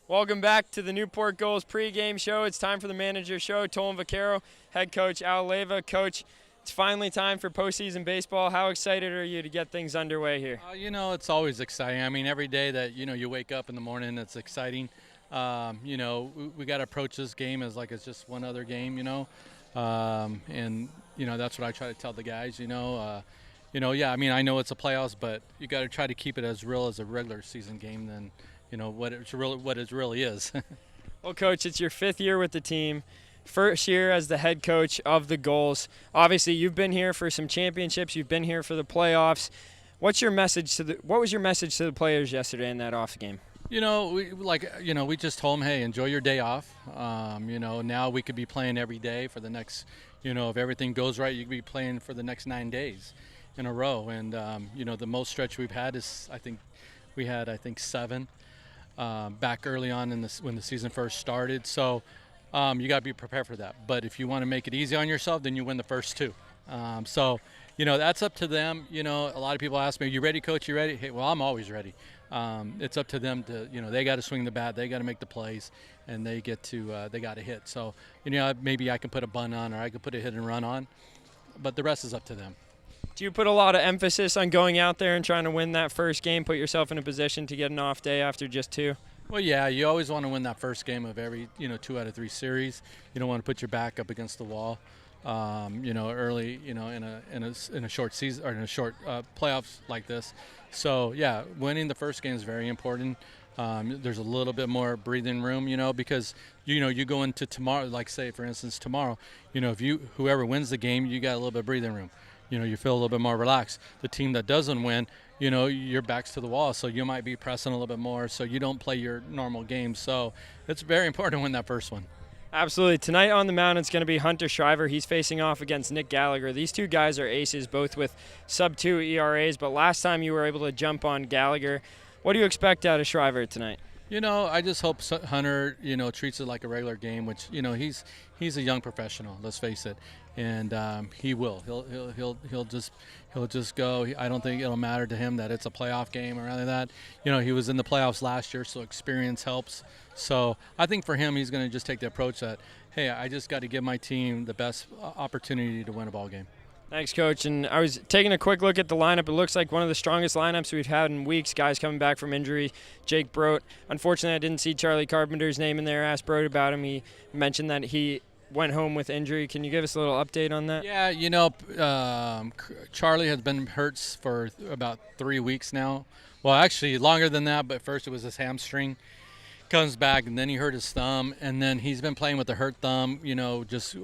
Welcome back to the Newport Gulls pregame show. It's time for the manager show. Tolan Vaquero, head coach Al Leyva. Coach, it's finally time for postseason baseball. How excited are you to get things underway here? It's always exciting. I mean, every day that, you wake up in the morning, it's exciting. We got to approach this game as like it's just one other game, that's what I try to tell the guys, I mean, I know it's a playoffs, but you got to try to keep it as real as a regular season game than, what it really is. Well, Coach, it's your 5th year with the team. First year as the head coach of the Gulls. Obviously, you've been here for some championships. You've been here for the playoffs. What was your message to the players yesterday in that off game? We just told them, hey, enjoy your day off. Now we could be playing every day for the next, if everything goes right, you could be playing for the next 9 days in a row. And, the most stretch we've had is, we had 7 back early on when the season first started. So you got to be prepared for that. But if you want to make it easy on yourself, then you win the first 2. That's up to them. A lot of people ask me, you ready, Coach? You ready? Hey, well, I'm always ready. It's up to them to, they got to swing the bat, they got to make the plays, and they got to hit. So, maybe I can put a bunt on or I can put a hit and run on, but the rest is up to them. Do you put a lot of emphasis on going out there and trying to win that first game, put yourself in a position to get an off day after just 2? Well, yeah, you always want to win that first game of every, 2 out of 3 series. You don't want to put your back up against the wall. Early, in a short season or in a short playoffs like this. So yeah, winning the first game is very important. There's a little bit more breathing room, because you go into tomorrow, like say for instance tomorrow, if whoever wins the game, you got a little bit of breathing room. You feel a little bit more relaxed. The team that doesn't win, your back's to the wall, so you might be pressing a little bit more, so you don't play your normal game. So it's very important to win that first one. Absolutely. Tonight on the mound, it's going to be Hunter Shriver. He's facing off against Nick Gallagher. These 2 guys are aces, both with sub-2 ERAs, but last time you were able to jump on Gallagher. What do you expect out of Shriver tonight? I just hope Hunter, treats it like a regular game, which, he's a young professional, let's face it. And he will. He'll just go. I don't think it'll matter to him that it's a playoff game or anything like that. He was in the playoffs last year, so experience helps. So I think for him, he's going to just take the approach that, hey, I just got to give my team the best opportunity to win a ball game. Thanks, Coach. And I was taking a quick look at the lineup. It looks like one of the strongest lineups we've had in weeks. Guys coming back from injury. Jake Brote. Unfortunately, I didn't see Charlie Carpenter's name in there. I asked Brote about him. He mentioned that he went home with injury. Can you give us a little update on that? Yeah, Charlie has been hurt for about 3 weeks now. Well, actually longer than that, but first it was his hamstring. Comes back, and then he hurt his thumb, and then he's been playing with a hurt thumb, just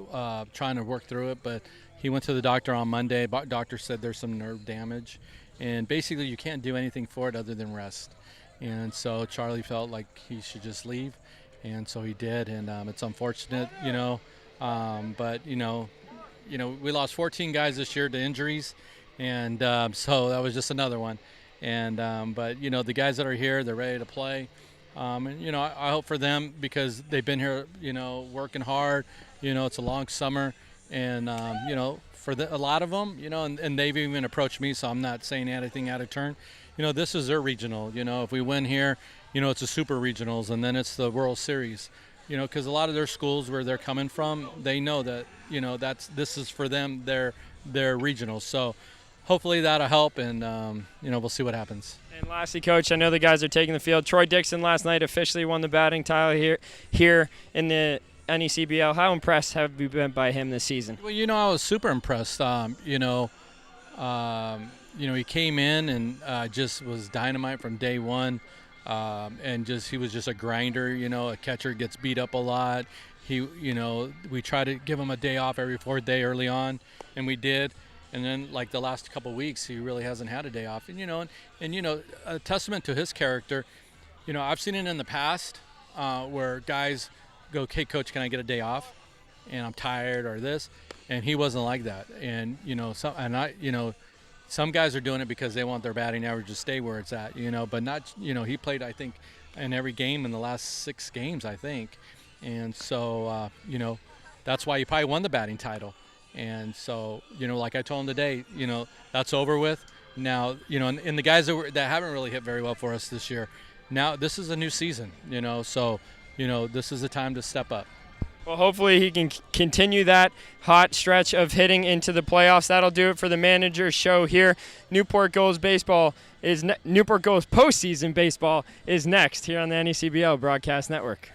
trying to work through it. But he went to the doctor on Monday. Doctor said there's some nerve damage, and basically you can't do anything for it other than rest. And so Charlie felt like he should just leave, and so he did. And it's unfortunate, but we lost 14 guys this year to injuries, and so that was just another one. And but the guys that are here, they're ready to play. I hope for them because they've been here, working hard. It's a long summer, and for a lot of them, and they've even approached me, so I'm not saying anything out of turn. This is their regional. If we win here, it's a super regionals, and then it's the World Series. Because a lot of their schools where they're coming from, they know that this is for them their regionals. So hopefully that'll help, and we'll see what happens. And lastly, Coach, I know the guys are taking the field. Troy Dixon last night officially won the batting title here in the NECBL. How impressed have you been by him this season? Well, I was super impressed. He came in and just was dynamite from day one, and he was just a grinder. A catcher gets beat up a lot. We try to give him a day off every 4th day early on, and we did. And then, like the last couple of weeks, he really hasn't had a day off. And a testament to his character. I've seen it in the past where guys go, "Hey, Coach, can I get a day off? And I'm tired or this," and he wasn't like that. And some guys are doing it because they want their batting average to stay where it's at. But not. He played, I think, in every game in the last 6 games, I think, and so that's why he probably won the batting title. And so, like I told him today, that's over with. Now, and the guys that haven't really hit very well for us this year, now this is a new season, so this is the time to step up. Well, hopefully he can continue that hot stretch of hitting into the playoffs. That'll do it for the manager's show here. Newport Gulls postseason baseball is next here on the NECBL Broadcast Network.